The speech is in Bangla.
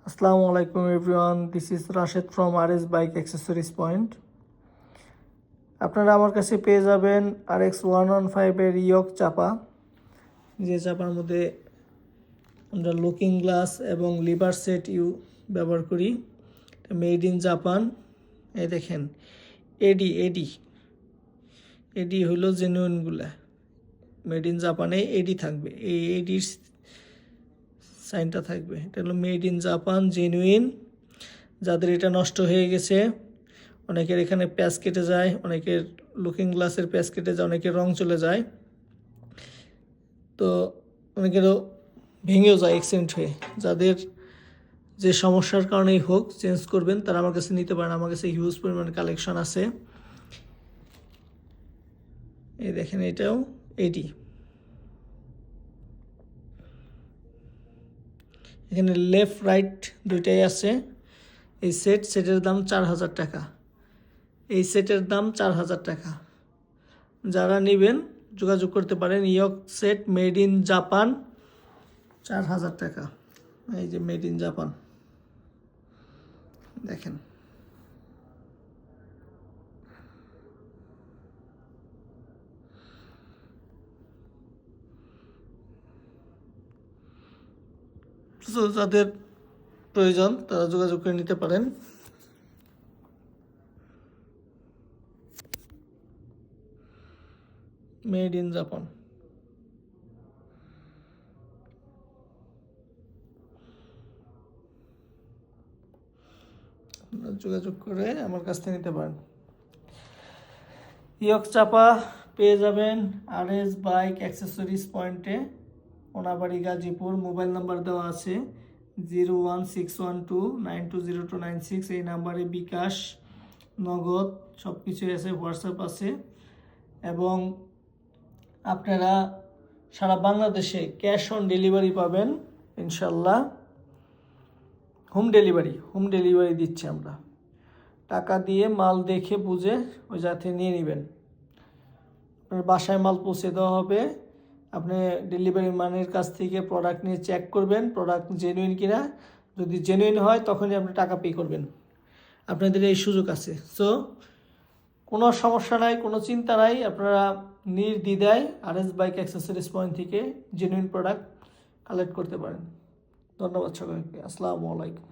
Assalamu alaikum everyone, this is Rashid from RS Bike Accessories Point. আপনারা আমার কাছে পেয়ে যাবেন RX115 এর ইয়ক চাপা, যে চাপার মধ্যে আমরা লুকিং গ্লাস এবং লিভার সেট ব্যবহার করি। Made in Japan. এই দেখেন এডি হলো জেনুইনগুলা, মেড ইন জাপানে এডি থাকবে, এই এডির সাইনটা থাকবে। এটা হলো মেড ইন জাপান জেনুইন। যাদের এটা নষ্ট হয়ে গেছে, অনেকের এখানে প্যাচ কেটে যায়, অনেকের লুকিং গ্লাসের প্যাচ কেটে যায়, অনেকের রং চলে যায়, তো অনেকেরও ভেঙেও যায় অ্যাক্সিডেন্ট হয়ে। যাদের যে সমস্যার কারণেই হোক চেঞ্জ করবেন, তারা আমার কাছে নিতে পারেন। আমার কাছে হিউজ পরিমাণ কালেকশন আছে। এই দেখেন, এটাও এডি। এখানে লেফট রাইট দুইটাই আছে। এই সেটের দাম 4000 টাকা। এই সেটের দাম 4000 টাকা। যারা নেবেন যোগাযোগ করতে পারেন। ইয়ক সেট মেড ইন জাপান, 4000 টাকা। এই যে মেড ইন জাপান দেখেন। যাদের প্রয়োজন তারা যোগাযোগ করে নিতে পারেন। Made in Japan. যোগাযোগ করে আমার কাছ থেকে নিতে পারেন। ইয়ক চাপা পেয়ে যাবেন RS বাইক অ্যাক্সেসরিজ পয়েন্টে, ওনাবাড়ি গাজীপুর। মোবাইল নাম্বার দেওয়া আছে 01612920296। এই নাম্বারে বিকাশ, নগদ সব কিছুই আছে, হোয়াটসঅ্যাপ আছে। এবং আপনারা সারা বাংলাদেশে ক্যাশ অন ডেলিভারি পাবেন ইনশাল্লাহ। হোম ডেলিভারি দিচ্ছি আমরা। টাকা দিয়ে মাল দেখে বুঝে ওই জায়গা নিয়ে নেবেন। আপনার বাসায় মাল পৌঁছে দেওয়া হবে। আপনি ডেলিভারি ম্যানের কাছ থেকে প্রোডাক্ট নিয়ে চেক করবেন প্রোডাক্ট জেনুইন কিনা। যদি জেনুইন হয় তখনই আপনি টাকা পে করবেন। আপনাদের এই সুযোগ আছে। সো কোনো সমস্যা নাই, কোনো চিন্তা নাই। আপনারা নির্দ্বিধায় RS বাইক অ্যাক্সেসরিজ পয়েন্ট থেকে জেনুইন প্রোডাক্ট কালেক্ট করতে পারেন। ধন্যবাদ সবাইকে। আসসালামু আলাইকুম।